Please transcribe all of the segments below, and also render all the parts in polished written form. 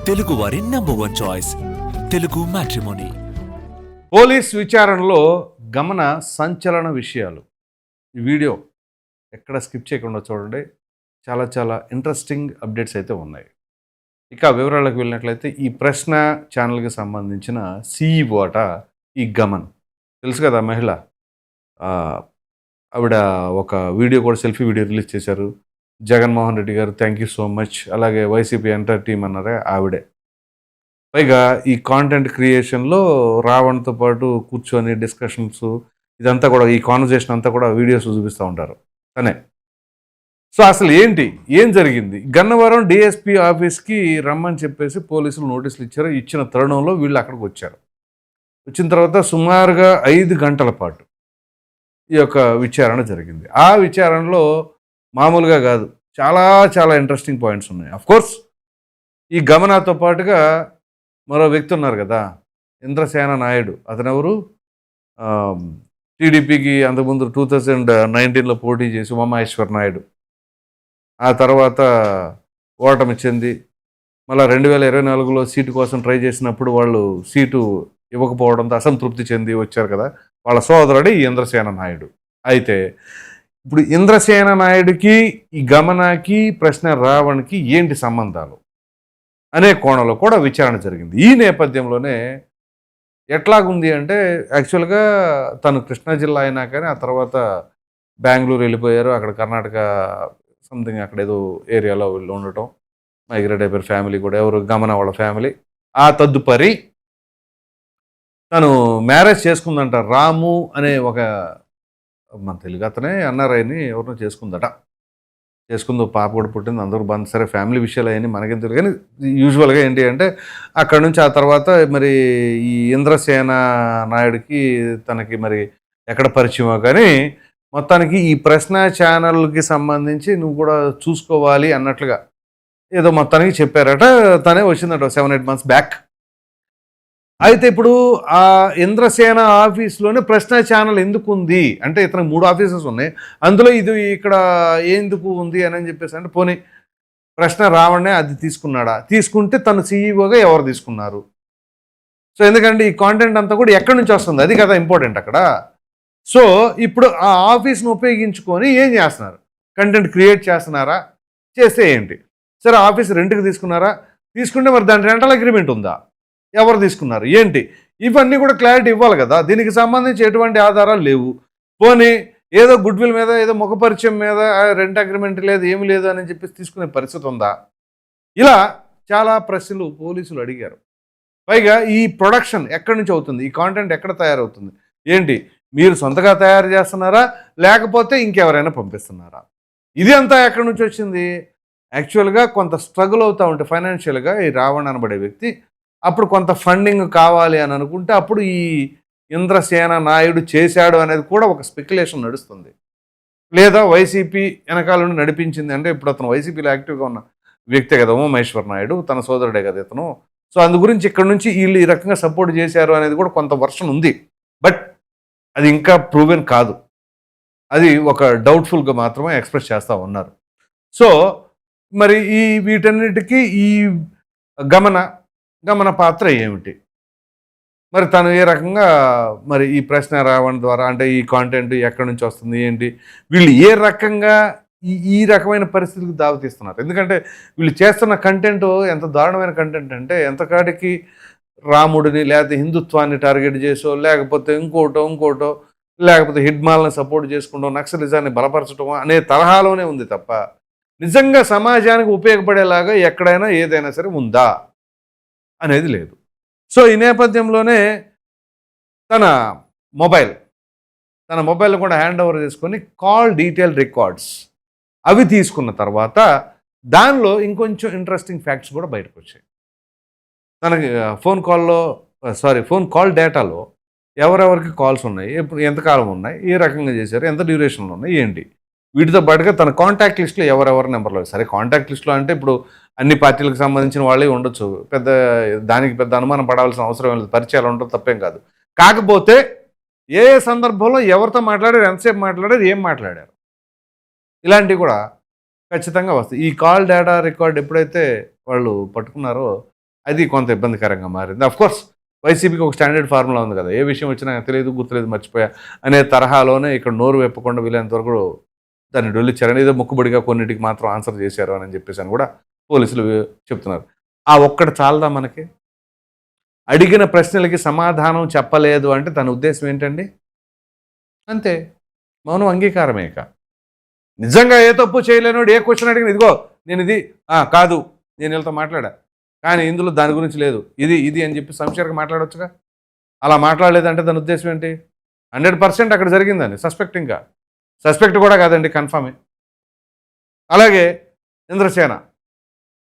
తెలుగు వారి #1 choice Telugu matrimony. Police విచారణలో గమన సంచలన విషయాలు. ఈ వీడియో ఎక్కడ స్కిప్ చేయకుండా చూడండి. చాలా చాలా ఇంట్రెస్టింగ్ అప్డేట్స్ అయితే ఉన్నాయి. ఇక వివరాలకు వెళ్ళినట్లయితే ఈ ప్రశ్న ఛానల్కి సంబంధించిన CEO అట ఈ గమన్. తెలుసు కదా మహిళ. ఆవిడ ఒక వీడియో కూడా సెల్ఫీ వీడియో రిలీజ్ చేశారు. జగన్మోహన్ రెడ్డి గారు థ్యాంక్ యూ సో మచ్, అలాగే వైసీపీ ఎంటర్ టీం అన్నారే ఆవిడే. పైగా ఈ కాంటెంట్ క్రియేషన్లో రావణ్తో పాటు కూర్చొని డిస్కషన్స్ ఇదంతా కూడా ఈ కాన్వర్జేషన్ అంతా కూడా వీడియోస్ చూపిస్తూ ఉంటారు తనే. సో అసలు ఏం జరిగింది? గన్నవరం డిఎస్పీ ఆఫీస్కి రమ్మని చెప్పేసి పోలీసులు నోటీసులు ఇచ్చారు. ఇచ్చిన తరుణంలో వీళ్ళు అక్కడికి వచ్చారు. వచ్చిన తర్వాత సుమారుగా 5 గంటల పాటు ఈ యొక్క విచారణ జరిగింది. ఆ విచారణలో మామూలుగా కాదు, చాలా చాలా ఇంట్రెస్టింగ్ పాయింట్స్ ఉన్నాయి. అఫ్కోర్స్ ఈ గమనాతో పాటుగా మరో వ్యక్తి ఉన్నారు కదా, ఇంద్రసేన నాయుడు. అతను ఎవరు? టీడీపీకి అంతకుముందు 2019లో పోటీ చేసి ఉమామహేశ్వర్ నాయుడు. ఆ తర్వాత ఓటమి చెంది మళ్ళీ 2024లో సీటు కోసం ట్రై చేసినప్పుడు వాళ్ళు సీటు ఇవ్వకపోవడంతో అసంతృప్తి చెంది వచ్చారు కదా, వాళ్ళ సోదరుడే ఈ ఇంద్రసేన నాయుడు. అయితే ఇప్పుడు ఇంద్రసేన నాయుడికి ఈ గమనాకి ప్రశ్న రావణ్కి ఏంటి సంబంధాలు అనే కోణంలో కూడా విచారణ జరిగింది. ఈ నేపథ్యంలోనే ఎట్లాగుంది అంటే, యాక్చువల్గా తను కృష్ణా జిల్లా అయినా కానీ ఆ తర్వాత బెంగళూరు వెళ్ళిపోయారు. అక్కడ కర్ణాటక సంథింగ్ అక్కడ ఏదో ఏరియాలో వీళ్ళు ఉండటం, మైగ్రేట్ అయిపోయారు ఫ్యామిలీ కూడా, ఎవరు గమన వాళ్ళ ఫ్యామిలీ. ఆ తదుపరి తను మ్యారేజ్ చేసుకుందంట. రాము అనే ఒక మన తెలుగు అతనే ఎన్ఆర్ఐని ఎవరినో చేసుకుందట. చేసుకుందో పాప కూడా పుట్టింది, అందరూ బంద్. సరే ఫ్యామిలీ విషయాలు అవన్నీ మనకేం తెలియదు, కానీ యూజువల్గా ఏంటి అంటే అక్కడ నుంచి ఆ తర్వాత మరి ఈ ఇంద్రసేన నాయుడికి తనకి మరి ఎక్కడ పరిచయమో కానీ మొత్తానికి ఈ ప్రశ్న ఛానల్కి సంబంధించి నువ్వు కూడా చూసుకోవాలి అన్నట్లుగా ఏదో మొత్తానికి చెప్పారట. తనే వచ్చిందట 7-8 months బ్యాక్. అయితే ఇప్పుడు ఆ ఇంద్రసేన ఆఫీస్లోనే ప్రశ్న ఛానల్ ఎందుకు ఉంది అంటే, ఇతనికి 3 ఆఫీసెస్ ఉన్నాయి, అందులో ఇది ఇక్కడ ఎందుకు ఉంది అని చెప్పేసి అంటే, పోనీ ప్రశ్న రావణ్ణే అది తీసుకున్నాడా, తీసుకుంటే తను సీఈఓగా ఎవరు తీసుకున్నారు? సో ఎందుకంటే ఈ కాంటెంట్ అంతా కూడా ఎక్కడి నుంచి వస్తుంది, అది కదా ఇంపార్టెంట్ అక్కడ. సో ఇప్పుడు ఆ ఆఫీస్ను ఉపయోగించుకొని ఏం చేస్తున్నారు? కంటెంట్ క్రియేట్ చేస్తున్నారా? చేస్తే ఏంటి? సరే ఆఫీస్ రెంట్కి తీసుకున్నారా? తీసుకుంటే మరి దాని రెంటల్ అగ్రిమెంట్ ఉందా? ఎవరు తీసుకున్నారు ఏంటి? ఇవన్నీ కూడా క్లారిటీ ఇవ్వాలి కదా. దీనికి సంబంధించి ఎటువంటి ఆధారాలు లేవు. పోనీ ఏదో గుడ్విల్ మీద, ఏదో ముఖపరిచయం మీద రెంట్ అగ్రిమెంట్ లేదు, ఏమి లేదు అని చెప్పేసి తీసుకునే పరిస్థితి ఉందా? ఇలా చాలా ప్రశ్నలు పోలీసులు అడిగారు. పైగా ఈ ప్రొడక్షన్ ఎక్కడి నుంచి అవుతుంది, ఈ కాంటెంట్ ఎక్కడ తయారవుతుంది, ఏంటి మీరు సొంతగా తయారు చేస్తున్నారా లేకపోతే ఇంకెవరైనా పంపిస్తున్నారా? ఇది అంతా ఎక్కడి నుంచి వచ్చింది? యాక్చువల్గా కొంత స్ట్రగుల్ అవుతూ ఉంటే ఫైనాన్షియల్గా ఈ రావణ్ అనబడే వ్యక్తి అప్పుడు కొంత ఫండింగ్ కావాలి అని అనుకుంటే అప్పుడు ఈ ఇంద్రసేన నాయుడు చేశాడు అనేది కూడా ఒక స్పెక్యులేషన్ నడుస్తుంది. లేదా వైసీపీ వెనకాల నుండి నడిపించింది అంటే, ఇప్పుడు అతను వైసీపీలో యాక్టివ్గా ఉన్న వ్యక్తే కదా ఉమామహేశ్వర్ నాయుడు, తన సోదరుడే కదా ఇతను. సో అందు గురించి ఇక్కడ నుంచి వీళ్ళు ఈ రకంగా సపోర్ట్ చేశారు అనేది కూడా కొంత వర్షన్ ఉంది. బట్ అది ఇంకా ప్రూవెన్ కాదు, అది ఒక డౌట్ఫుల్గా మాత్రమే ఎక్స్ప్రెస్ చేస్తూ ఉన్నారు. సో మరి ఈ వీటన్నిటికీ ఈ గమన పాత్ర ఏమిటి, మరి తను ఏ రకంగా మరి ఈ ప్రశ్న రావడం ద్వారా అంటే ఈ కాంటెంట్ ఎక్కడి నుంచి వస్తుంది ఏంటి, వీళ్ళు ఏ రకంగా ఈ రకమైన పరిస్థితులకు దావతీస్తున్నారు? ఎందుకంటే వీళ్ళు చేస్తున్న కంటెంట్ ఎంత దారుణమైన కంటెంట్ అంటే, ఎంతకాడికి రాముడిని లేకపోతే హిందుత్వాన్ని టార్గెట్ చేసో, లేకపోతే ఇంకోటో లేకపోతే హిడ్మాల్ని సపోర్ట్ చేసుకుంటో, నక్సలిజాన్ని బలపరచడం అనే తరహాలోనే ఉంది తప్ప నిజంగా సమాజానికి ఉపయోగపడేలాగా ఎక్కడైనా ఏదైనా సరే ఉందా అనేది లేదు. సో ఈ నేపథ్యంలోనే తన మొబైల్ కూడా హ్యాండ్ ఓవర్ చేసుకొని కాల్ డీటెయిల్ రికార్డ్స్ అవి తీసుకున్న తర్వాత దానిలో ఇంకొంచెం ఇంట్రెస్టింగ్ ఫ్యాక్ట్స్ కూడా బయటకు వచ్చాయి. తనకి ఫోన్ కాల్ డేటాలో ఎవరెవరికి కాల్స్ ఉన్నాయి, ఎప్పుడు ఎంతకాలం ఉన్నాయి, ఏ రకంగా చేశారు, ఎంత డ్యూరేషన్లో ఉన్నాయి, ఏంటి, వీటితో పాటుగా తన కాంటాక్ట్ లిస్ట్లో ఎవరెవరి నెంబర్లో. సరే కాంటాక్ట్ లిస్ట్లో అంటే ఇప్పుడు అన్ని పార్టీలకు సంబంధించిన వాళ్ళే ఉండొచ్చు, దానికి పెద్ద అనుమానం పడాల్సిన అవసరం లేదు, పరిచయాలు ఉండడం తప్పేం కాదు. కాకపోతే ఏ సందర్భంలో ఎవరితో మాట్లాడారు, ఎంతసేపు మాట్లాడారు, ఏం మాట్లాడారు, ఇలాంటివి కూడా ఖచ్చితంగా వస్తాయి. ఈ కాల్ డేటా రికార్డ్ ఎప్పుడైతే వాళ్ళు పట్టుకున్నారో అది కొంత ఇబ్బందికరంగా మారింది. కోర్స్ వైసీపీకి ఒక స్టాండర్డ్ ఫార్ములా ఉంది కదా, ఏ విషయం వచ్చినా తెలియదు, గుర్తులేదు, మర్చిపోయా అనే తరహాలోనే ఇక్కడ నోరు వెప్పకుండా వీలైనంత వరకు దాన్ని డొల్లిచ్చారని, ఏదో మొక్కుబడిగా కొన్నిటికి మాత్రం ఆన్సర్ చేశారు అని చెప్పేసి అని కూడా పోలీసులు చెప్తున్నారు. ఆ ఒక్కటి చాలదా మనకి? అడిగిన ప్రశ్నలకి సమాధానం చెప్పలేదు అంటే తన ఉద్దేశం ఏంటండి? అంతే, మౌనం అంగీకారమే. నిజంగా ఏ తప్పు చేయలేనోడు ఏ క్వశ్చన్ అడిగిన ఇదిగో నేను ఇది కాదు, నేను వీళ్ళతో మాట్లాడా కానీ ఇందులో దాని గురించి లేదు, ఇది ఇది అని చెప్పి సంశయంగా మాట్లాడవచ్చుగా. అలా మాట్లాడలేదంటే దాని ఉద్దేశం ఏంటి? 100% అక్కడ జరిగిందని సస్పెక్ట్ కూడా కాదండి, కన్ఫర్మే. అలాగే ఇంద్రసేన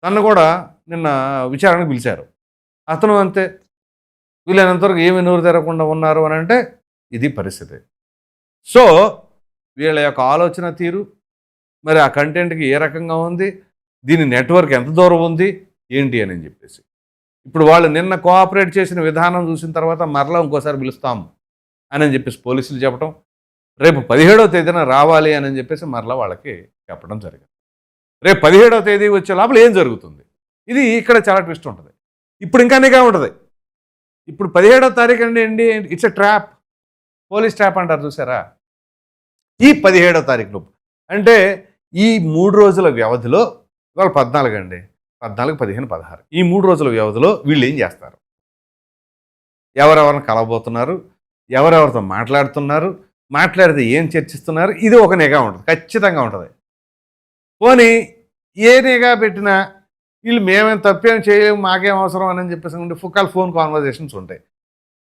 తను కూడా నిన్న విచారణకు పిలిచారు. అతను అంతే, వీళ్ళైనంతవరకు ఏమి నోరు తెరవకుండా ఉన్నారు అని అంటే ఇది పరిస్థితి. సో వీళ్ళ యొక్క ఆలోచన తీరు, మరి ఆ కంటెంట్కి ఏ రకంగా ఉంది, దీని నెట్వర్క్ ఎంత దూరం ఉంది ఏంటి అని చెప్పేసి ఇప్పుడు వాళ్ళు నిన్న కోఆపరేట్ చేసిన విధానం చూసిన తర్వాత మరలా ఇంకోసారి పిలుస్తాం అని చెప్పేసి పోలీసులు చెప్పడం, రేపు 17వ తేదీన రావాలి అని చెప్పేసి మరలా వాళ్ళకి చెప్పడం జరిగింది. రేపు 17వ తేదీ వచ్చే లోపల ఏం జరుగుతుంది, ఇది ఇక్కడ చాలా ట్విస్ట్ ఉంటుంది. ఇప్పుడు ఇంకా నిఘా ఉంటుంది. ఇప్పుడు 17వ తారీఖు అండి it's a trap, police trap అంటారు చూసారా. ఈ 17వ తారీఖులో అంటే ఈ 3 రోజుల వ్యవధిలో, ఇవాళ 14 అండి, 14, 15, 16 ఈ 3 రోజుల వ్యవధిలో వీళ్ళు ఏం చేస్తారు, ఎవరెవరిని కలవబోతున్నారు, ఎవరెవరితో మాట్లాడుతున్నారు, మాట్లాడితే ఏం చర్చిస్తున్నారు, ఇది ఒక నిఘా ఉంటుంది, ఖచ్చితంగా ఉంటుంది. పోనీ ఏ నిఘా పెట్టినా వీళ్ళు మేమేం తప్పేం చేయలేము, మాకేం అవసరం అని చెప్పేసి ఫోన్ కాన్వర్జేషన్స్ ఉంటాయి.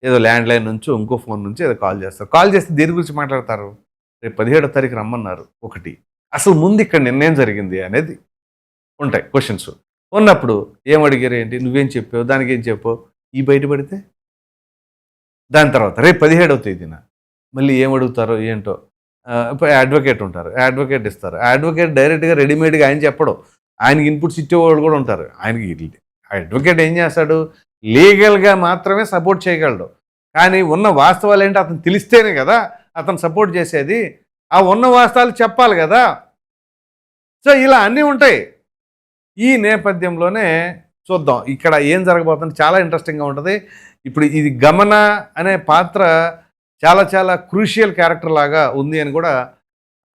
ఏదో ల్యాండ్ లైన్ నుంచి ఇంకో ఫోన్ నుంచి ఏదో కాల్ చేస్తారు. కాల్ చేస్తే దేని గురించి మాట్లాడతారు? రేపు 17వ తారీఖు రమ్మన్నారు ఒకటి, అసలు ముందు ఇక్కడ నిర్ణయం జరిగింది అనేది ఉంటాయి క్వశ్చన్స్. ఉన్నప్పుడు ఏం అడిగారు ఏంటి, నువ్వేం చెప్పావు, దానికి ఏం చెప్పావు, ఈ బయటపడితే దాని తర్వాత రేపు 17వ తేదీన మళ్ళీ ఏం అడుగుతారో ఏంటో. అడ్వకేట్ ఉంటారు, అడ్వకేట్ ఇస్తారు. అడ్వకేట్ డైరెక్ట్గా రెడీమేడ్గా ఆయన చెప్పడం, ఆయనకి ఇన్పుట్స్ ఇచ్చేవాళ్ళు కూడా ఉంటారు. ఆయనకి అడ్వకేట్ ఏం చేస్తాడు, లీగల్గా మాత్రమే సపోర్ట్ చేయగలడు. కానీ ఉన్న వాస్తవాలు ఏంటి అతను తెలిస్తేనే కదా అతను సపోర్ట్ చేసేది. ఆ ఉన్న వాస్తవాలు చెప్పాలి కదా. సో ఇలా అన్నీ ఉంటాయి. ఈ నేపథ్యంలోనే చూద్దాం ఇక్కడ ఏం జరగబోతుంది, చాలా ఇంట్రెస్టింగ్గా ఉంటుంది. ఇప్పుడు ఇది గమన అనే పాత్ర చాలా చాలా క్రూషియల్ క్యారెక్టర్ లాగా ఉంది అని కూడా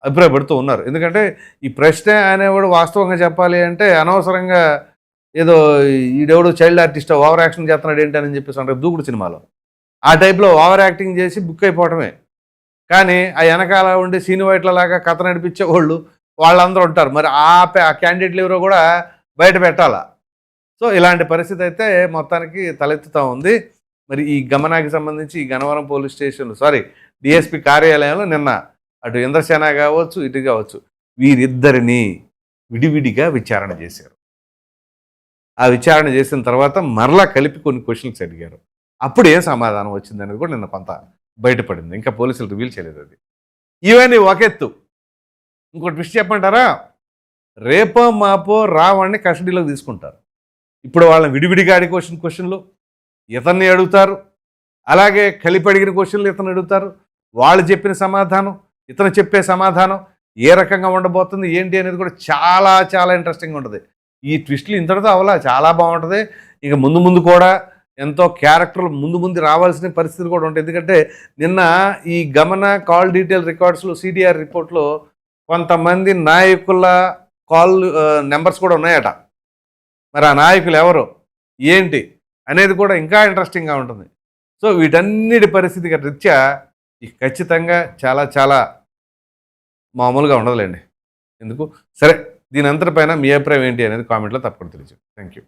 అభిప్రాయపడుతూ ఉన్నారు. ఎందుకంటే ఈ ప్రశ్న అనేవాడు వాస్తవంగా చెప్పాలి అంటే అనవసరంగా ఏదో ఈడెవడు చైల్డ్ ఆర్టిస్ట్ ఓవర్ యాక్షన్ చేస్తున్నాడు ఏంటి అని చెప్పేసి అంటే దూకుడు సినిమాలో ఆ టైప్లో ఓవర్ యాక్టింగ్ చేసి బుక్ అయిపోవటమే. కానీ ఆ వెనకాల ఉండి సీను వైట్లలాగా కథ నడిపించే వాళ్ళందరూ ఉంటారు. మరి ఆ క్యాండిడేట్లు ఎవరో కూడా బయట పెట్టాలా. సో ఇలాంటి పరిస్థితి అయితే మొత్తానికి తలెత్తుతూ ఉంది. మరి ఈ గమనాకి సంబంధించి ఈ గన్నవరం పోలీస్ స్టేషన్ డిఎస్పీ కార్యాలయంలో నిన్న అటు ఇంద్రసేన కావచ్చు ఇటు కావచ్చు వీరిద్దరిని విడివిడిగా విచారణ చేశారు. ఆ విచారణ చేసిన తర్వాత మరలా కలిపి కొన్ని క్వశ్చన్స్ అడిగారు. అప్పుడు ఏం సమాధానం వచ్చిందనేది కూడా నిన్న కొంత బయటపడింది. ఇంకా పోలీసులు రివీల్ చేయలేదు అది. ఇవన్నీ ఒకెత్తు. ఇంకో ట్విస్ట్ చెప్పంటారా, రేపో మాపో రావాణ్ణి కస్టడీలోకి తీసుకుంటారు. ఇప్పుడు వాళ్ళని విడివిడిగా అడిగే క్వశ్చన్లు ఇతన్ని అడుగుతారు, అలాగే కలిపి అడిగిన క్వశ్చన్లు ఇతను అడుగుతారు. వాళ్ళు చెప్పిన సమాధానం, ఇతను చెప్పే సమాధానం ఏ రకంగా ఉండబోతుంది ఏంటి అనేది కూడా చాలా చాలా ఇంట్రెస్టింగ్గా ఉంటుంది. ఈ ట్విస్టులు ఇంతటితో అవలా చాలా బాగుంటుంది. ఇక ముందు ముందు కూడా ఎంతో క్యారెక్టర్లు ముందు రావాల్సిన పరిస్థితులు కూడా ఉంటాయి. ఎందుకంటే నిన్న ఈ గమన కాల్ డీటెయిల్ రికార్డ్స్లో సిడిఆర్ రిపోర్ట్లో కొంతమంది నాయకుల కాల్ నెంబర్స్ కూడా ఉన్నాయట. మరి ఆ నాయకులు ఎవరు ఏంటి అనేది కూడా ఇంకా ఇంట్రెస్టింగ్గా ఉంటుంది. సో వీటన్నిటి పరిస్థితి రీత్యా ఖచ్చితంగా చాలా చాలా మామూలుగా ఉండదులేండి. ఎందుకు సరే, దీని అంతటిపైన మీ అభిప్రాయం ఏంటి అనేది కామెంట్లో తప్పకుండా తెలియజేయండి. Thank you.